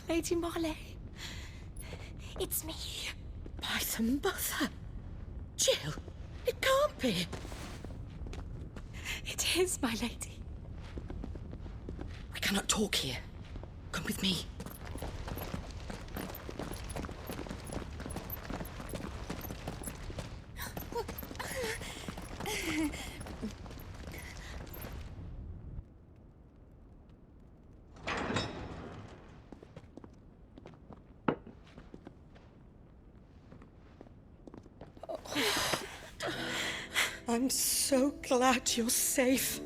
Lady Marley. It's me. By the mother. Jill, it can't be. It is, my lady. We cannot talk here. Come with me. I'm so glad you're safe.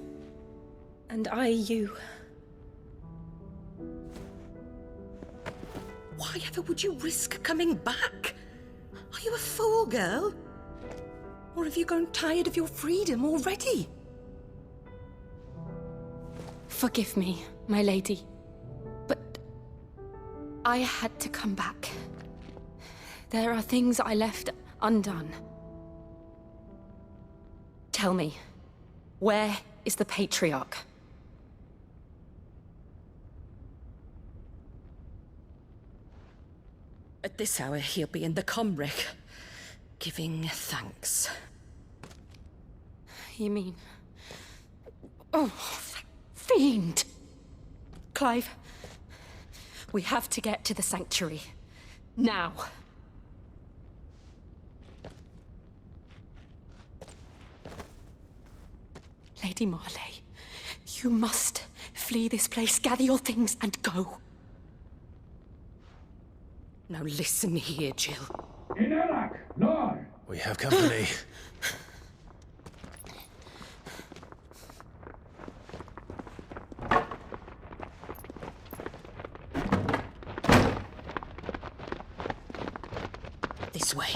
And I you. Why ever would you risk coming back? Are you a fool, girl? Or have you grown tired of your freedom already? Forgive me, my lady, but I had to come back. There are things I left undone. Tell me, where is the Patriarch? At this hour, he'll be in the Comric, giving thanks. You mean... Oh, that fiend! Clive, we have to get to the sanctuary. Now. Lady Marley, you must flee this place, gather your things and go. Now listen here, Jill. We have company. This way.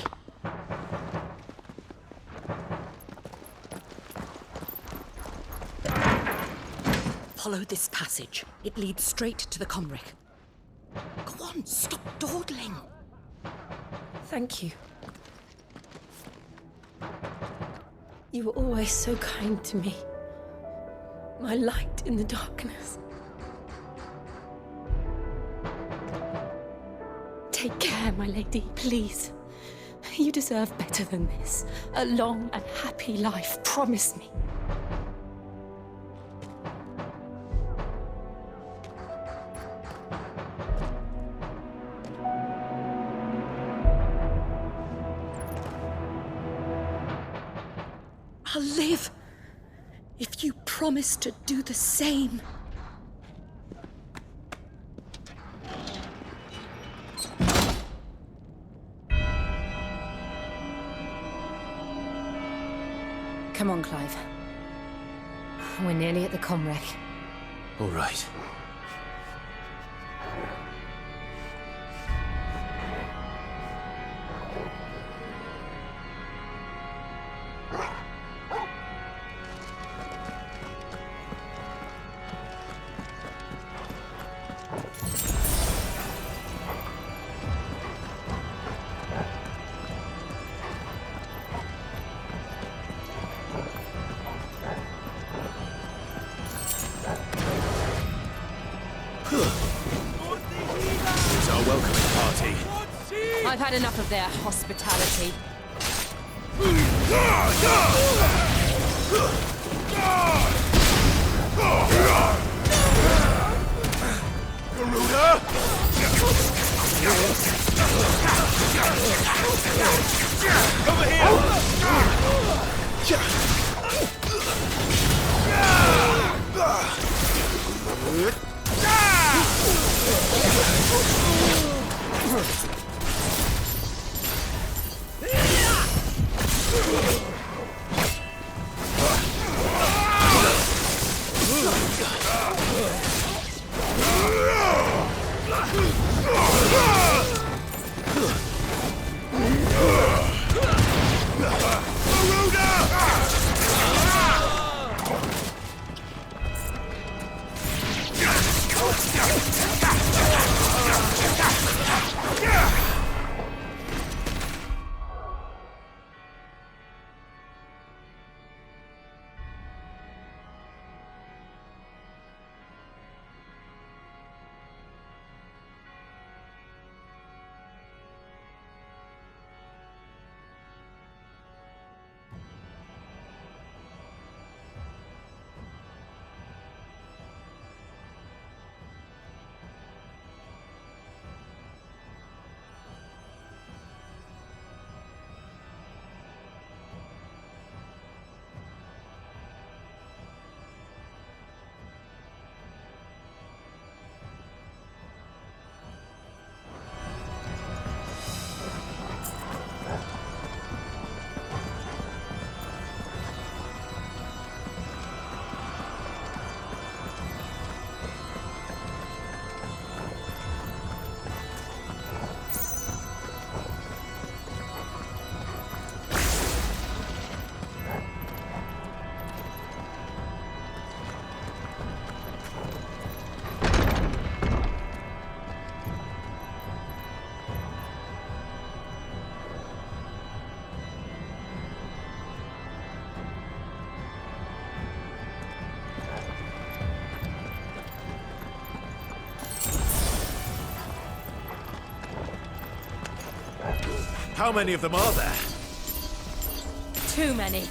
Follow this passage. It leads straight to the Comric. Go on, stop dawdling. Thank you. You were always so kind to me. My light in the darkness. Take care, my lady, please. You deserve better than this. A long and happy life, promise me. I'll live if you promise to do the same. Come on, Clive. We're nearly at the Comric. All right. It's our welcoming party. I've had enough of their hospitality. Over How many of them are there? Too many.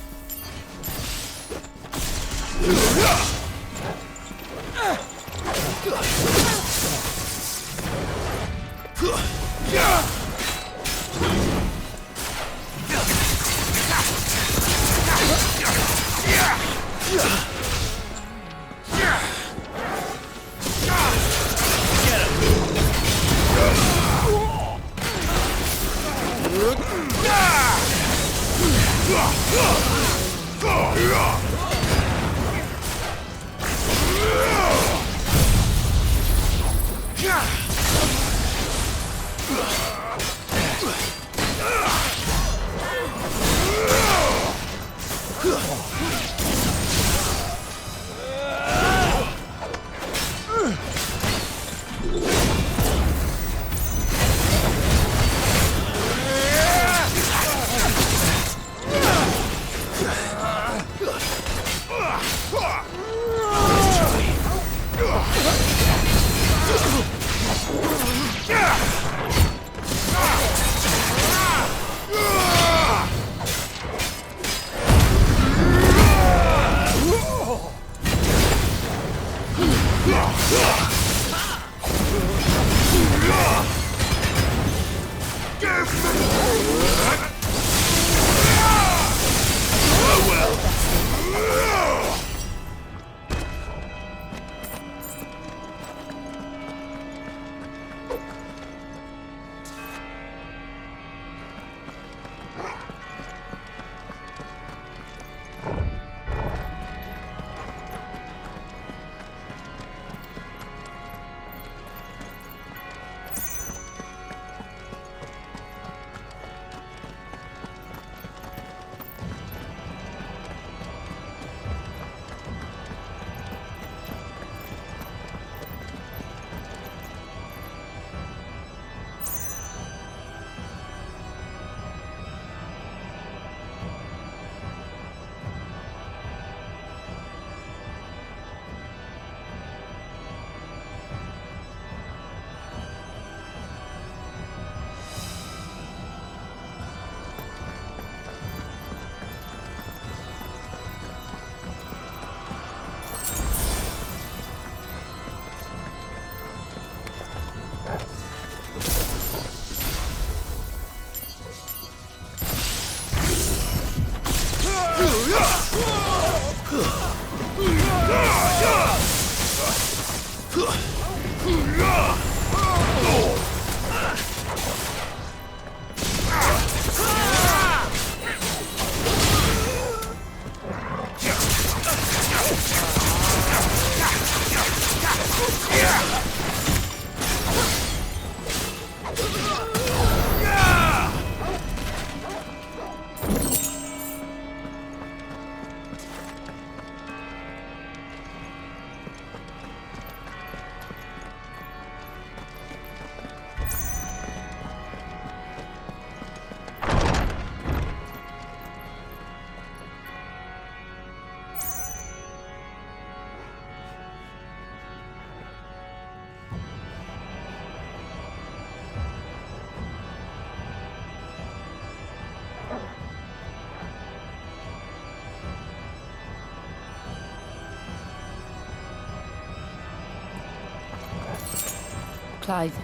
Clive,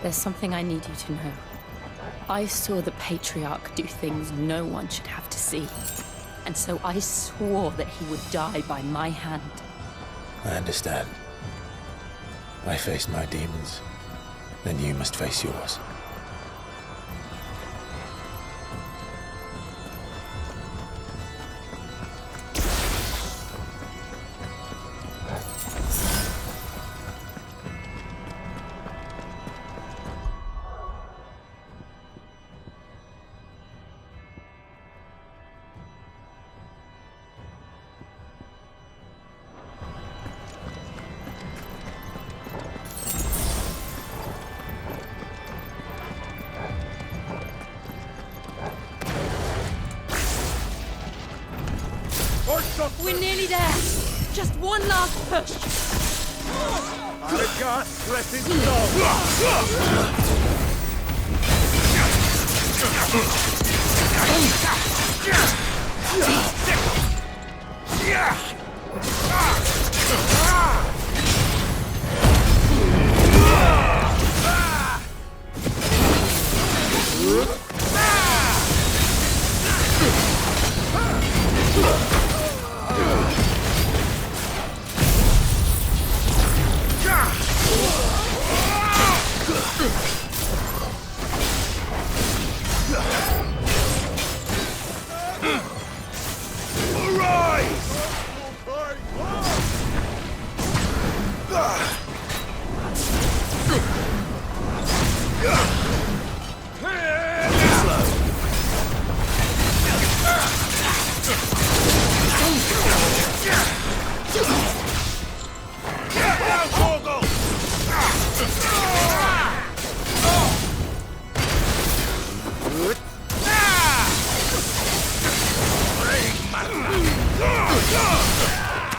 there's something I need you to know. I saw the Patriarch do things no one should have to see. And so I swore that he would die by my hand. I understand. I faced my demons. Then you must face yours. We're nearly there. Just one last push. Arga, threatening slow.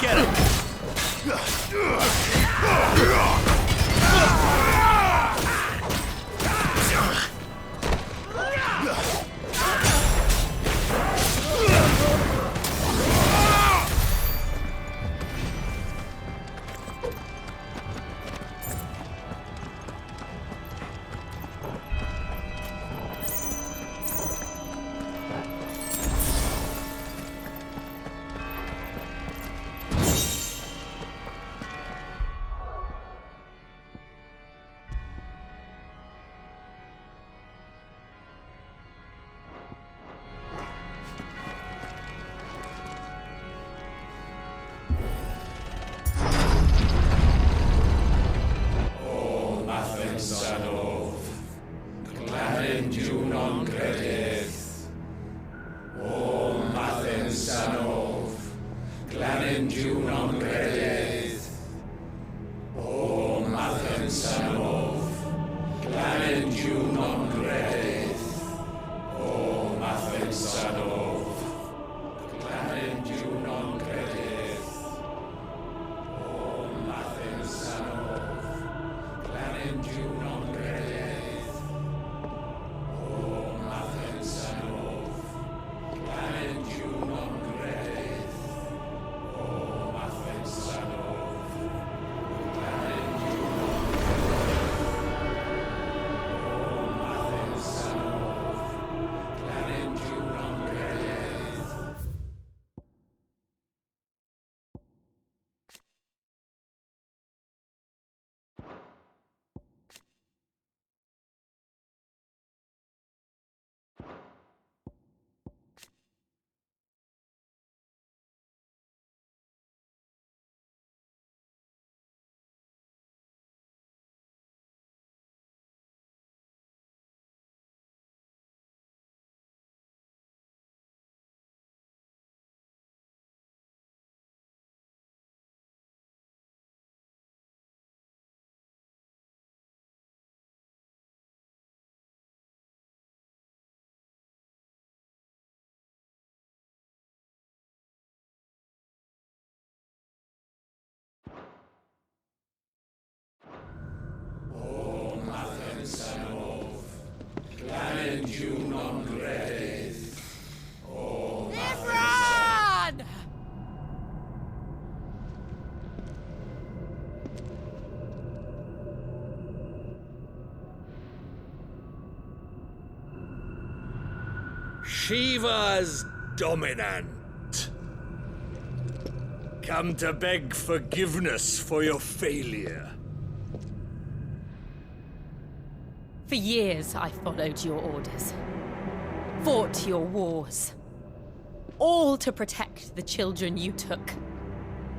Get him! Shiva's dominant. Come to beg forgiveness for your failure. For years, I followed your orders, fought your wars, all to protect the children you took,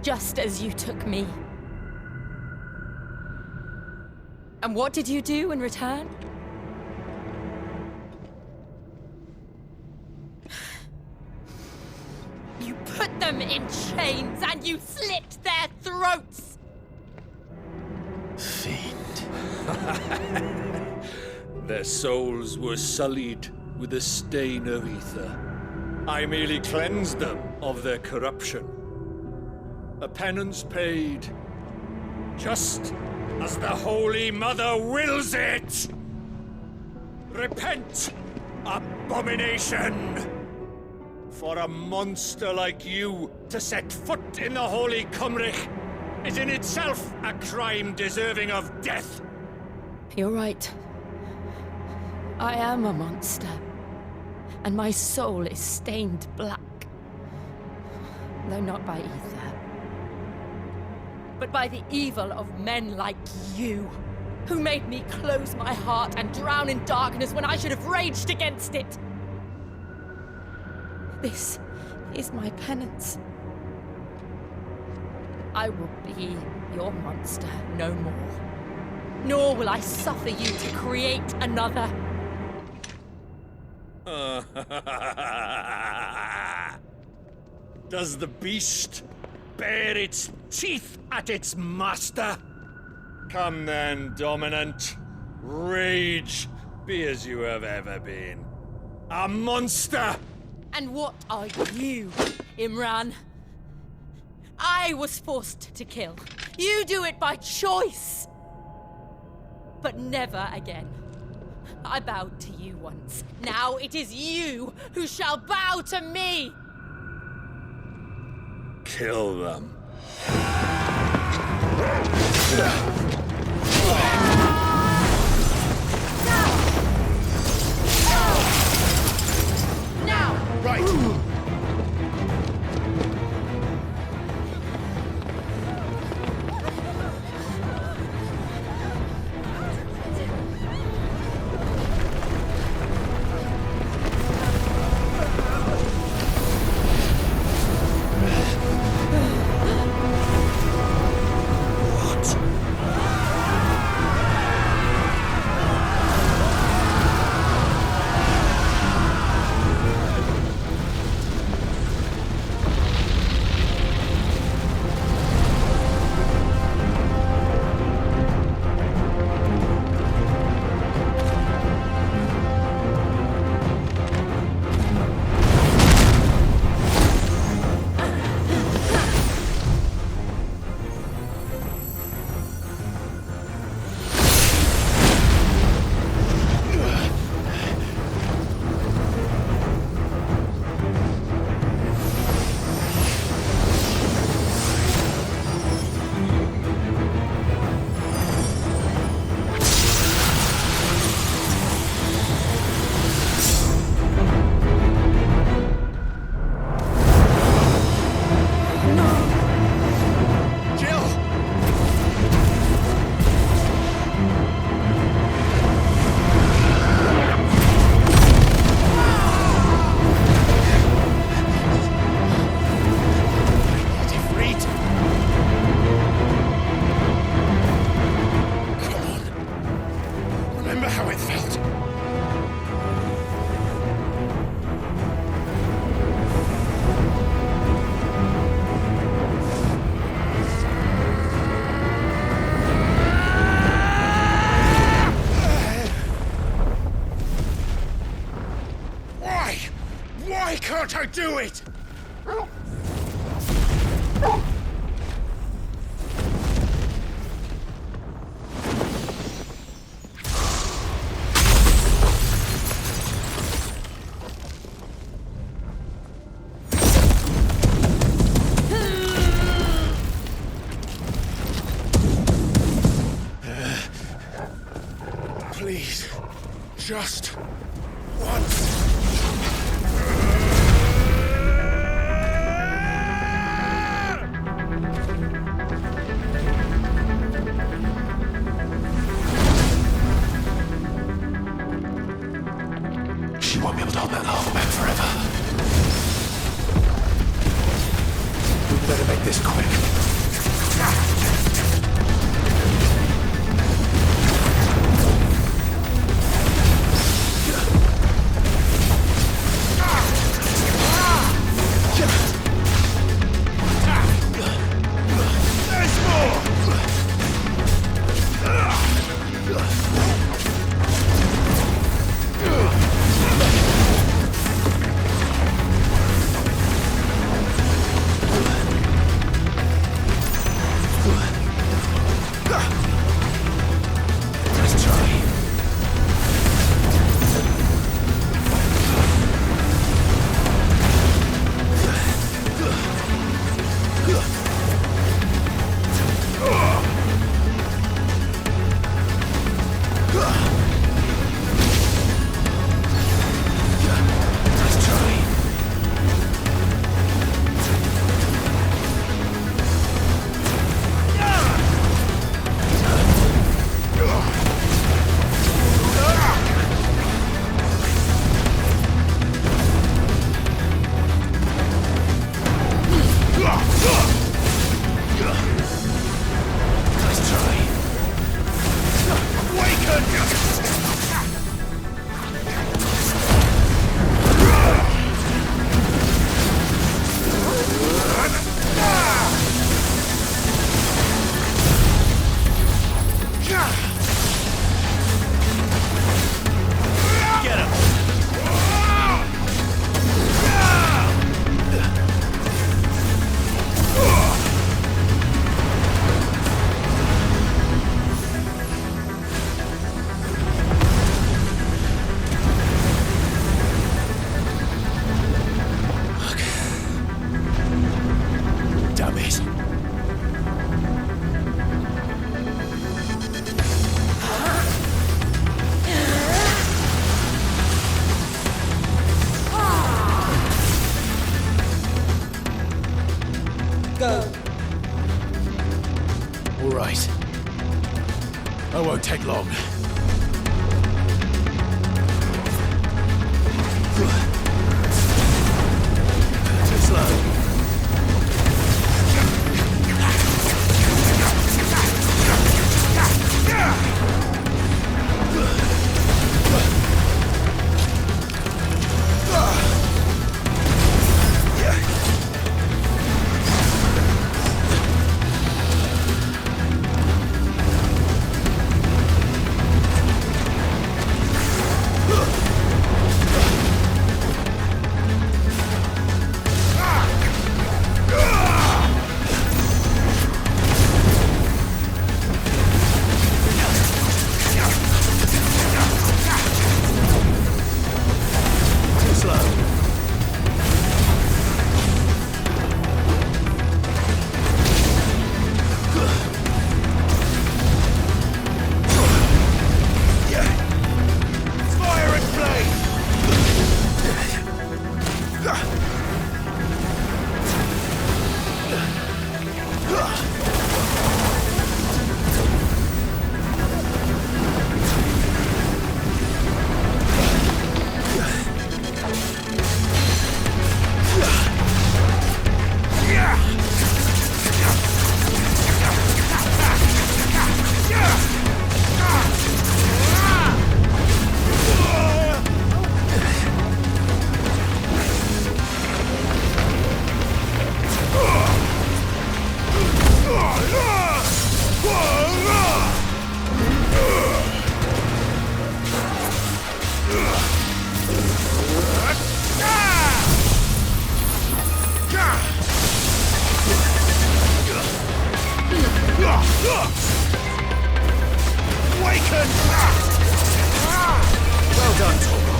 just as you took me. And what did you do in return? You put them in chains and you slit their throats! Fiend. Their souls were sullied with a stain of ether. I merely cleansed them of their corruption. A penance paid, just as the Holy Mother wills it! Repent, abomination! For a monster like you to set foot in the Holy Cymric is in itself a crime deserving of death. You're right. I am a monster, and my soul is stained black. Though not by ether, but by the evil of men like you, who made me close my heart and drown in darkness when I should have raged against it. This is my penance. I will be your monster no more. Nor will I suffer you to create another. Does the beast bare its teeth at its master? Come then, dominant. Rage, be as you have ever been. A monster! And what are you, Imran? I was forced to kill. You do it by choice. But never again. I bowed to you once. Now it is you who shall bow to me! Kill them. Now! Right! Why can't I do it? Please, just once. Better make this quick. All right. I won't take long. Too slow. Well done, Toro.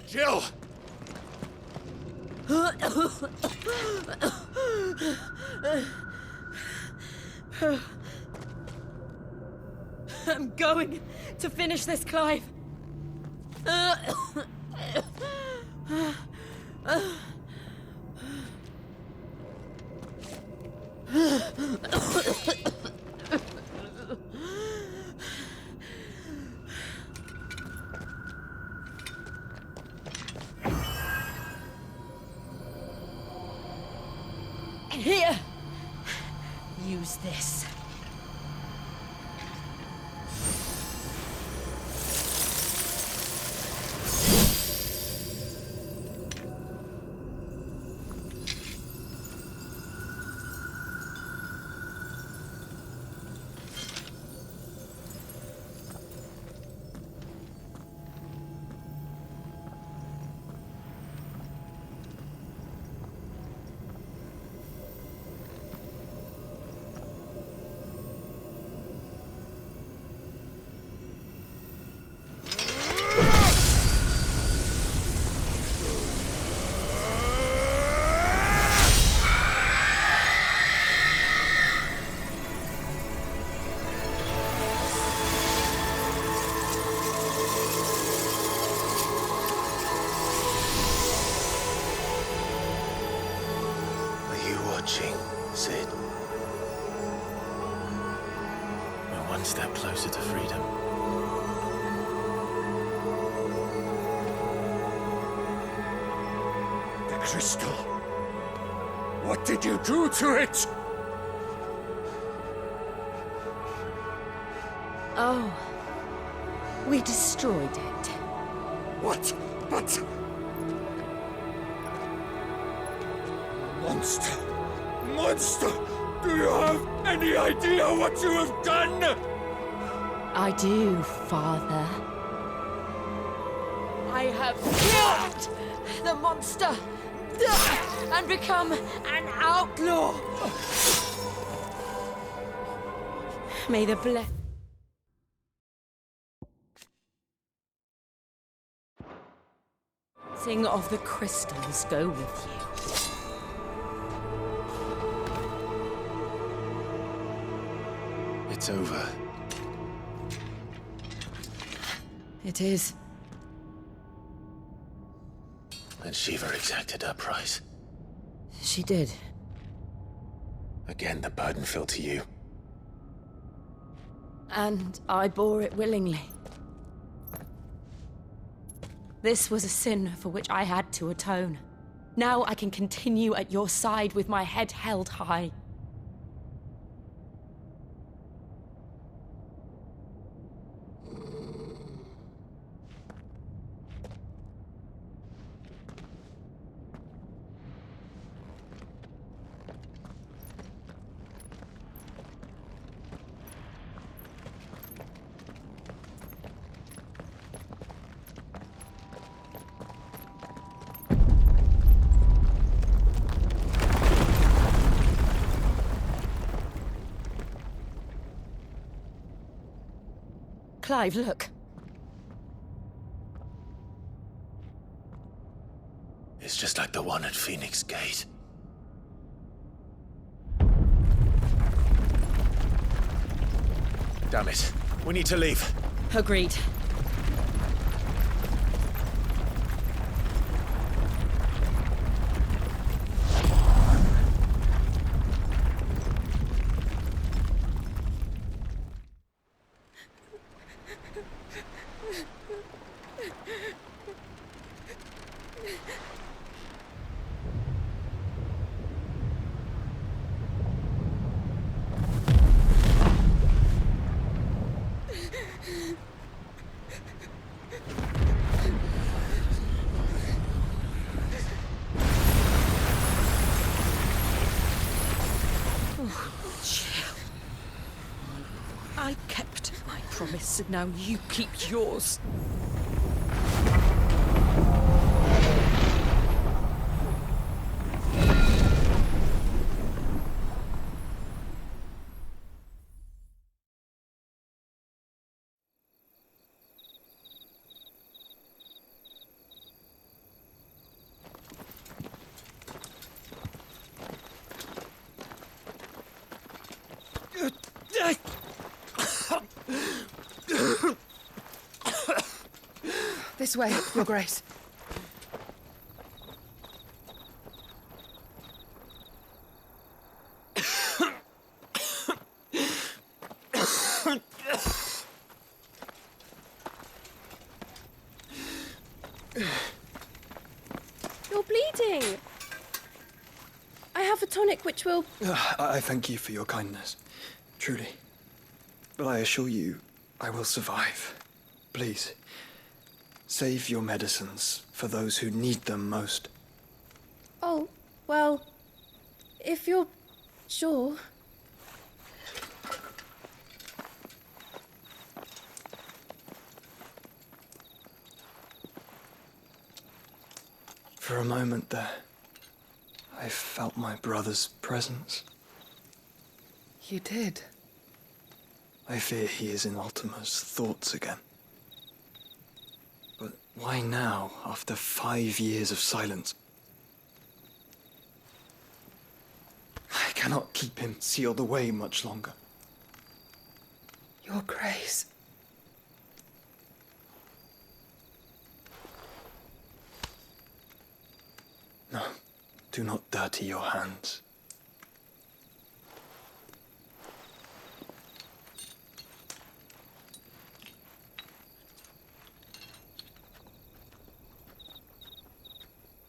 Jill! I'm going to finish this, Clive. Here. Use this. Watching, Sid. We're one step closer to freedom. The crystal. What did you do to it? Oh. We destroyed it. What? But... Monster! Monster! Do you have any idea what you have done? I do, Father. I have killed the monster and become an outlaw. May the blessing of the crystals go with you. It's over. It is. And Shiva exacted her price. She did. Again, the burden fell to you. And I bore it willingly. This was a sin for which I had to atone. Now I can continue at your side with my head held high. Clive, look. It's just like the one at Phoenix Gate. Damn it. We need to leave. Agreed. I kept my promise, and now you keep yours. This way, Your Grace. You're bleeding. I have a tonic which will... I thank you for your kindness, truly. But I assure you, I will survive. Please, save your medicines for those who need them most. Oh, well, if you're sure. For a moment there, I felt my brother's presence. You did. I fear he is in Ultima's thoughts again. But why now, after 5 years of silence? I cannot keep him sealed away much longer. Your Grace. No, do not dirty your hands.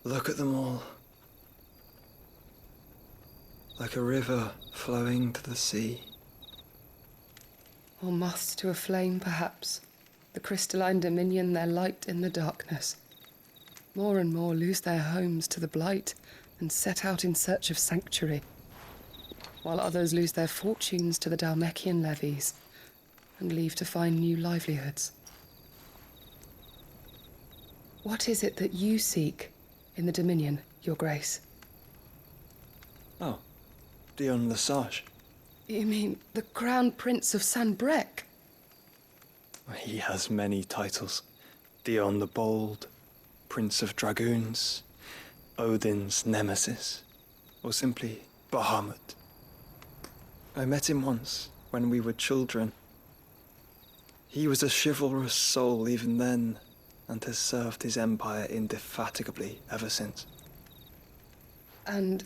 Look at them all. Like a river flowing to the sea. Or moths to a flame, perhaps. The crystalline dominion their light in the darkness. More and more lose their homes to the blight and set out in search of sanctuary, while others lose their fortunes to the Dalmekian levies and leave to find new livelihoods. What is it that you seek in the Dominion, Your Grace? Oh, Dion Lesage. You mean the Crown Prince of Sanbrec? He has many titles. Dion the Bold, Prince of Dragoons, Odin's Nemesis, or simply Bahamut. I met him once, when we were children. He was a chivalrous soul even then, and has served his empire indefatigably ever since. And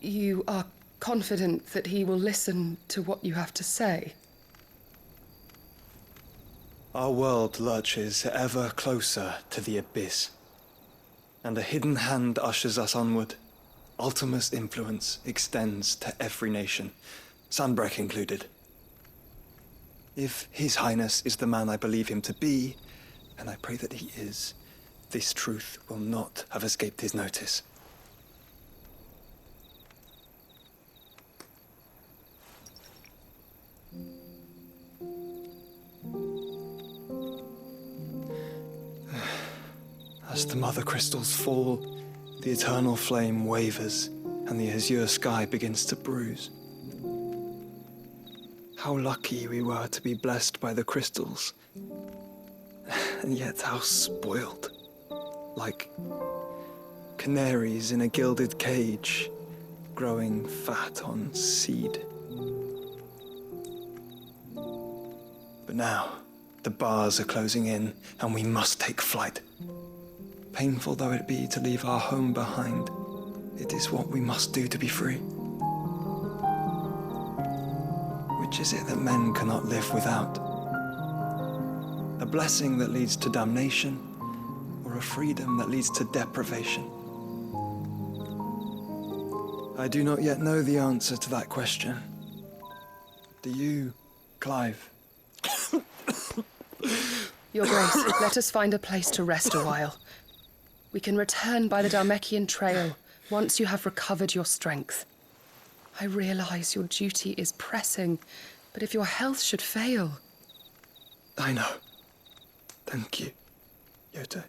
you are confident that he will listen to what you have to say? Our world lurches ever closer to the abyss, and a hidden hand ushers us onward. Ultima's influence extends to every nation, Sanbrec included. If His Highness is the man I believe him to be, and I pray that he is, this truth will not have escaped his notice. As the mother crystals fall, the eternal flame wavers, and the azure sky begins to bruise. How lucky we were to be blessed by the crystals, and yet how spoiled. Like canaries in a gilded cage, growing fat on seed. But now, the bars are closing in, and we must take flight. Painful though it be to leave our home behind, it is what we must do to be free. Which is it that men cannot live without? A blessing that leads to damnation, or a freedom that leads to deprivation? I do not yet know the answer to that question. Do you, Clive? Your Grace, let us find a place to rest a while. We can return by the Dhalmekian trail once you have recovered your strength. I realize your duty is pressing, but if your health should fail... I know. Thank you, Yote.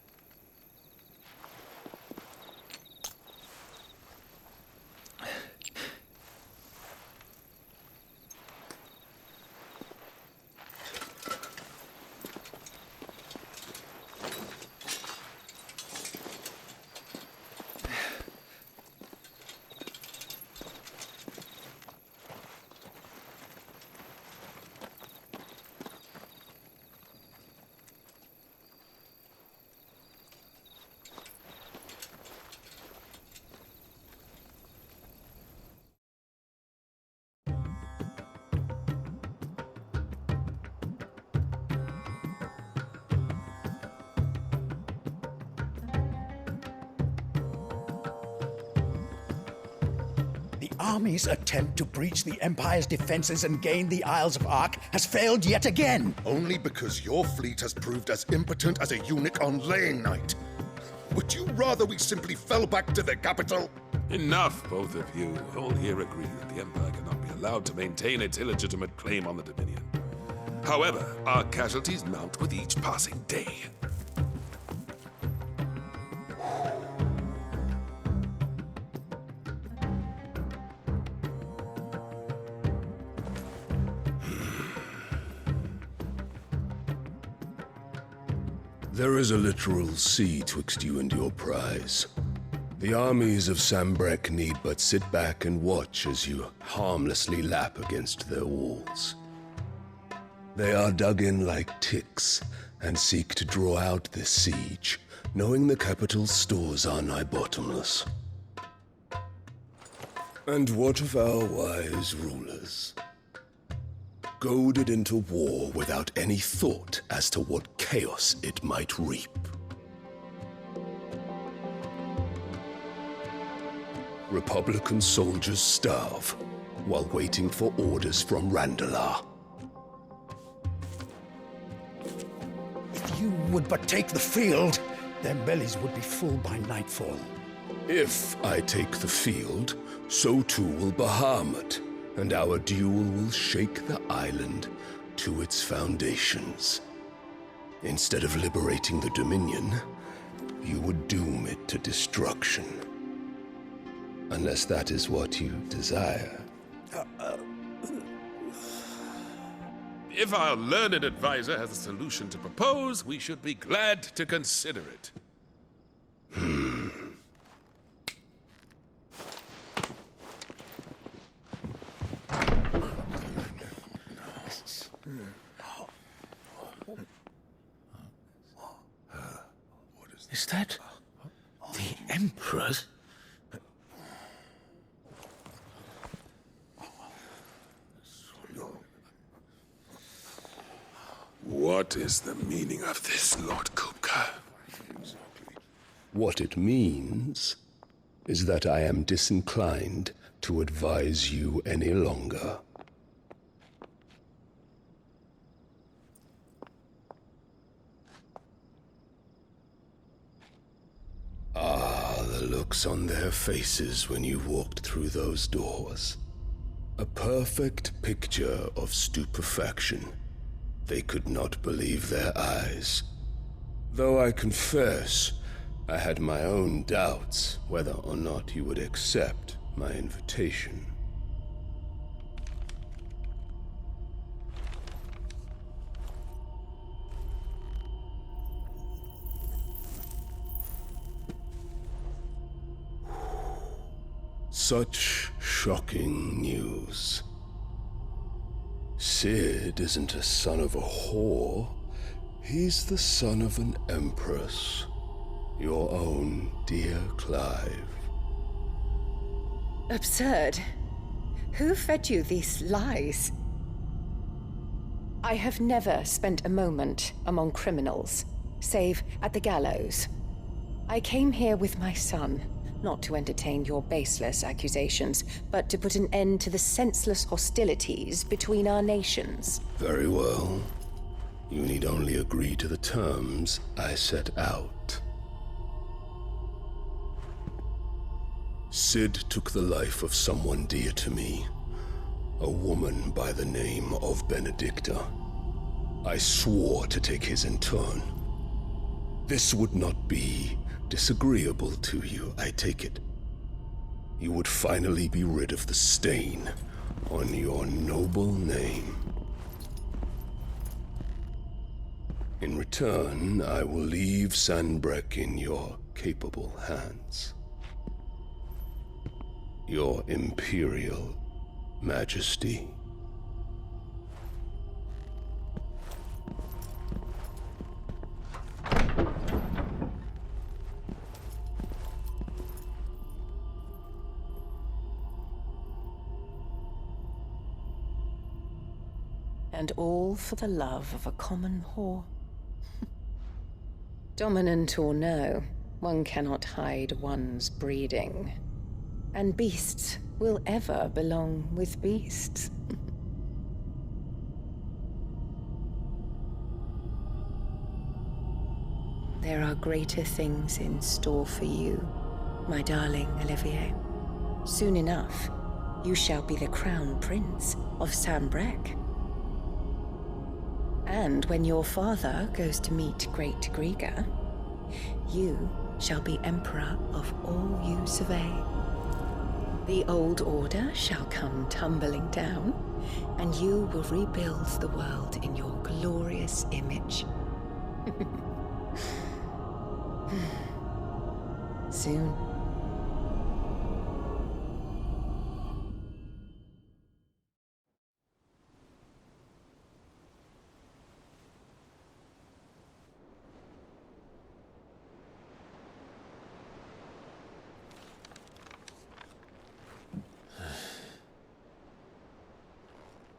The army's attempt to breach the Empire's defenses and gain the Isles of Ark has failed yet again. Only because your fleet has proved as impotent as a eunuch on laying night. Would you rather we simply fell back to the capital? Enough, both of you. All here agree that the Empire cannot be allowed to maintain its illegitimate claim on the Dominion. However, our casualties mount with each passing day. There is a literal sea twixt you and your prize. The armies of Sambrek need but sit back and watch as you harmlessly lap against their walls. They are dug in like ticks and seek to draw out this siege, knowing the capital's stores are nigh bottomless. And what of our wise rulers? Goaded into war without any thought as to what chaos it might reap. Republican soldiers starve while waiting for orders from Randalar. If you would but take the field, their bellies would be full by nightfall. If I take the field, so too will Bahamut, and our duel will shake the island to its foundations. Instead of liberating the Dominion, you would doom it to destruction. Unless that is what you desire. If our learned advisor has a solution to propose, we should be glad to consider it. Is that the Emperor's? What is the meaning of this, Lord Kupka? What it means is that I am disinclined to advise you any longer. Ah, the looks on their faces when you walked through those doors. A perfect picture of stupefaction. They could not believe their eyes. Though I confess, I had my own doubts whether or not you would accept my invitation. Such shocking news. Sid isn't a son of a whore. He's the son of an empress. Your own dear Clive. Absurd. Who fed you these lies? I have never spent a moment among criminals, save at the gallows. I came here with my son, not to entertain your baseless accusations, but to put an end to the senseless hostilities between our nations. Very well. You need only agree to the terms I set out. Sid took the life of someone dear to me, a woman by the name of Benedicta. I swore to take his in turn. This would not be disagreeable to you, I take it. You would finally be rid of the stain on your noble name. In return, I will leave Sanbreque in your capable hands. Your Imperial Majesty. And all for the love of a common whore. Dominant or no, one cannot hide one's breeding. And beasts will ever belong with beasts. There are greater things in store for you, my darling Olivier. Soon enough, you shall be the crown prince of Sanbreque. And when your father goes to meet Great Griga, you shall be emperor of all you survey. The old order shall come tumbling down, and you will rebuild the world in your glorious image. Soon.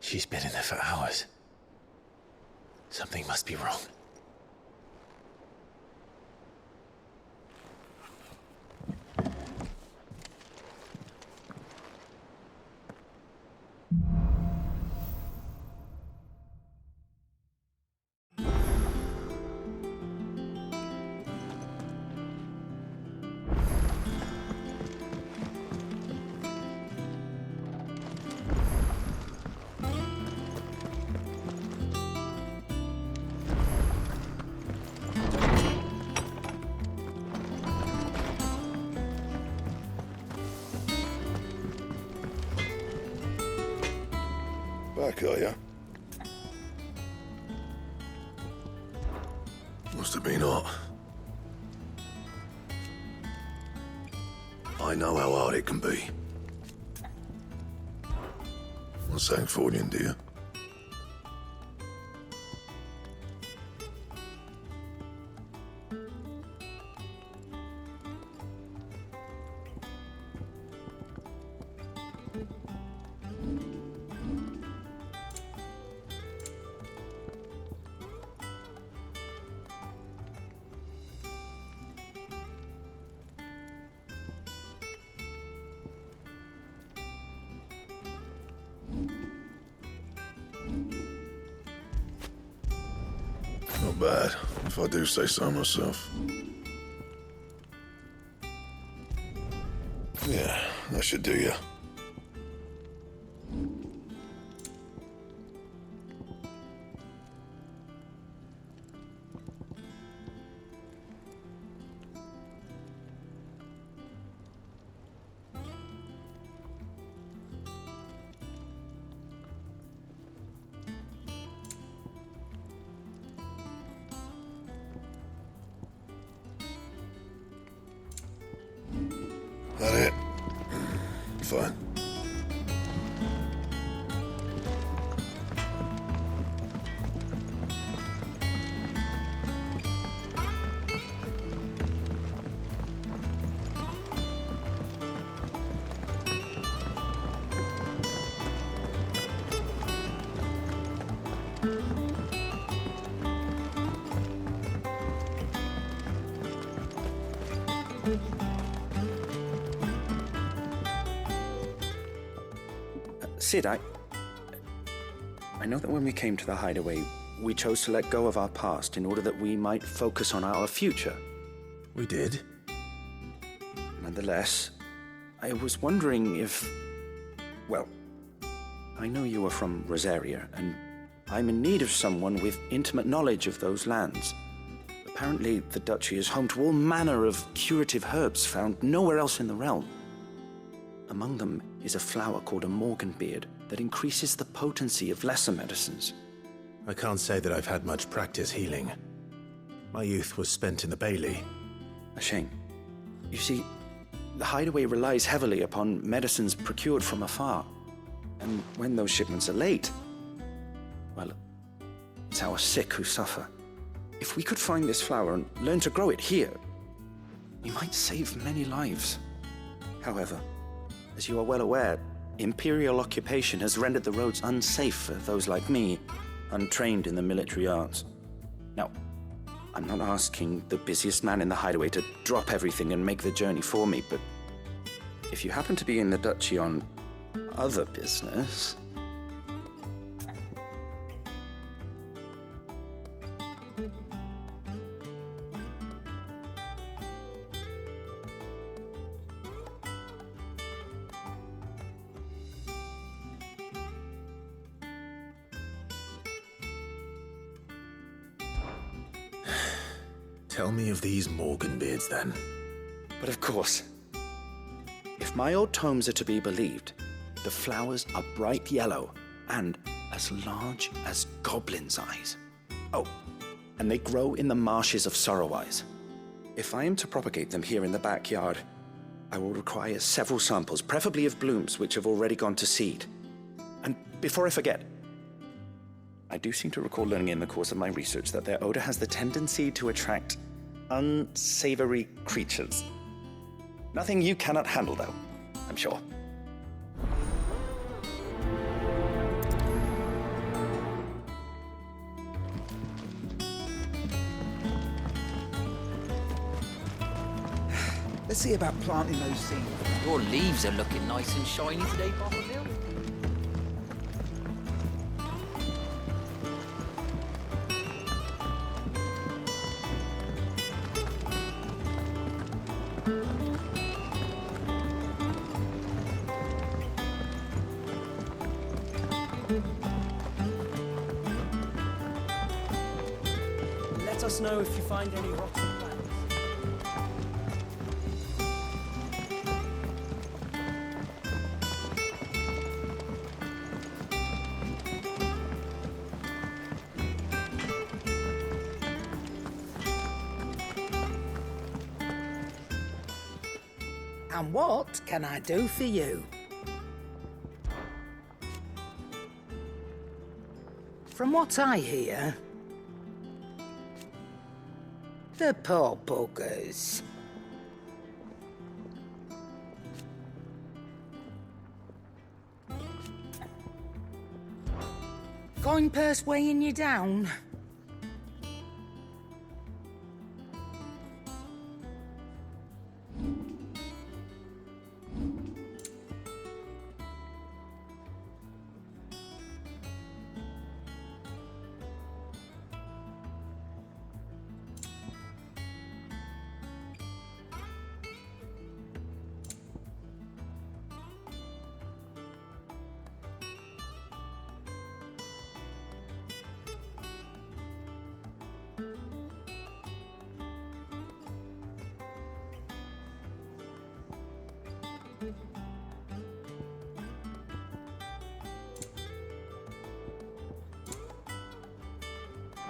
She's been in there for hours. Something must be wrong. Back, are ya? Must have been hot. I know how hard it can be. What's that for you, dear? Not bad, if I do say so myself. Yeah, that should do you. That it? fine. Sid, I know that when we came to the hideaway, we chose to let go of our past in order that we might focus on our future. We did. Nonetheless, I was wondering if... Well, I know you are from Rosaria, and I'm in need of someone with intimate knowledge of those lands. Apparently, the duchy is home to all manner of curative herbs found nowhere else in the realm. Among them is a flower called a morganbeard that increases the potency of lesser medicines. I can't say that I've had much practice healing. My youth was spent in the Bailey. A shame. You see, the hideaway relies heavily upon medicines procured from afar. And when those shipments are late, well, it's our sick who suffer. If we could find this flower and learn to grow it here, we might save many lives. However, as you are well aware, imperial occupation has rendered the roads unsafe for those like me, untrained in the military arts. Now, I'm not asking the busiest man in the hideaway to drop everything and make the journey for me, but if you happen to be in the duchy on other business... Tell me of these morganbeards, then. But of course. If my old tomes are to be believed, the flowers are bright yellow and as large as goblins' eyes. Oh, and they grow in the marshes of Sorrowise. If I am to propagate them here in the backyard, I will require several samples, preferably of blooms which have already gone to seed. And before I forget, I do seem to recall learning in the course of my research that their odor has the tendency to attract unsavory creatures. Nothing you cannot handle, though, I'm sure. Let's see about planting those seeds. Your leaves are looking nice and shiny today, Bottomville. Let us know if you find any rotten plants. And what can I do for you? From what I hear, the poor buggers. Coin purse weighing you down?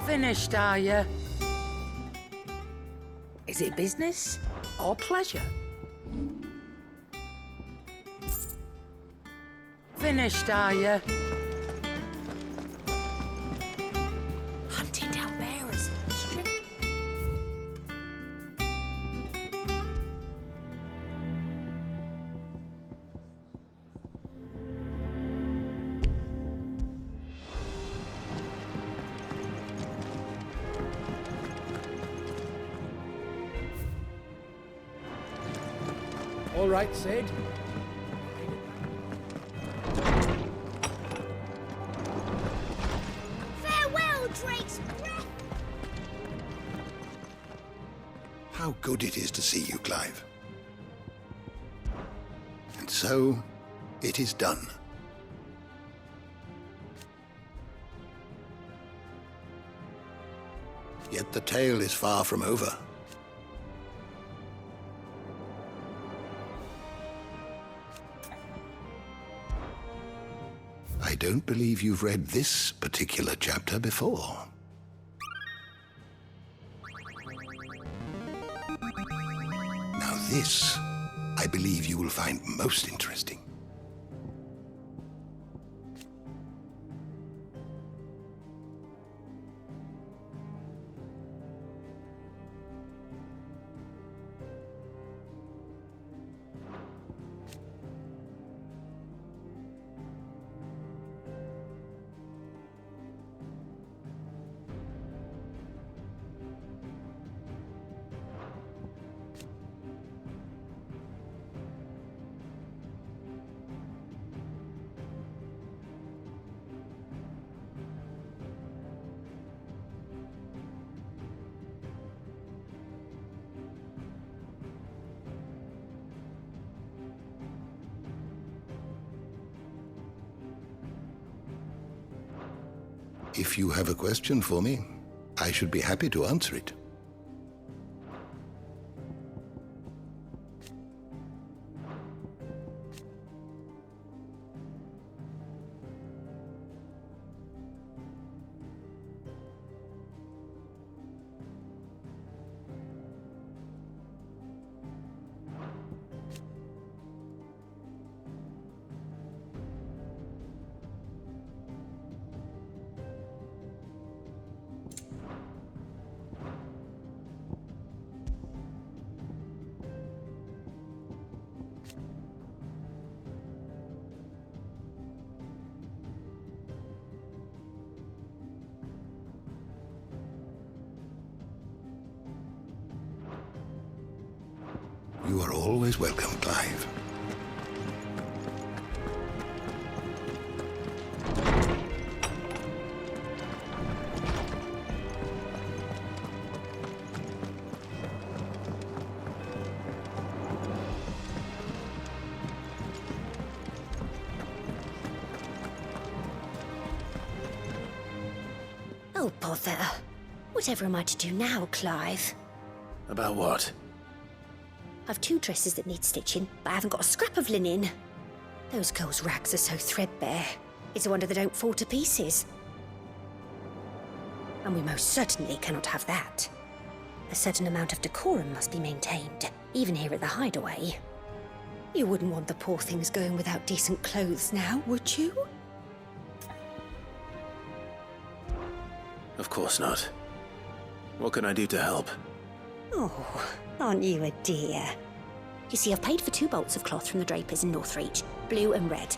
Finished, are you? Is it business or pleasure? Finished, are you? Hunting down bearers. All right, Sid. Farewell, Drake's breath! How good it is to see you, Clive. And so, it is done. Yet the tale is far from over. I don't believe you've read this particular chapter before. Now this, I believe you will find most interesting. If you have a question for me, I should be happy to answer it. You are always welcome, Clive. Oh, bother. Whatever am I to do now, Clive? About what? I've 2 dresses that need stitching, but I haven't got a scrap of linen. Those girls' rags are so threadbare. It's a wonder they don't fall to pieces. And we most certainly cannot have that. A certain amount of decorum must be maintained, even here at the hideaway. You wouldn't want the poor things going without decent clothes now, would you? Of course not. What can I do to help? Oh, aren't you a dear? You see, I've paid for 2 bolts of cloth from the drapers in Northreach, blue and red.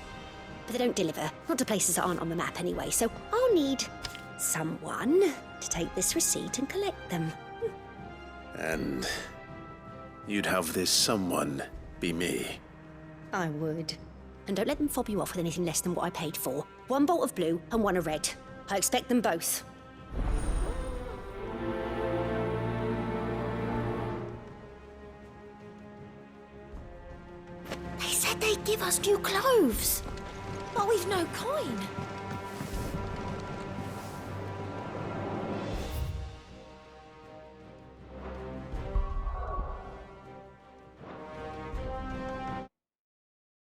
But they don't deliver, not to places that aren't on the map anyway, so I'll need someone to take this receipt and collect them. And you'd have this someone be me? I would. And don't let them fob you off with anything less than what I paid for. 1 bolt of blue and 1 of red. I expect them both. They said they'd give us new clothes, but we've no coin.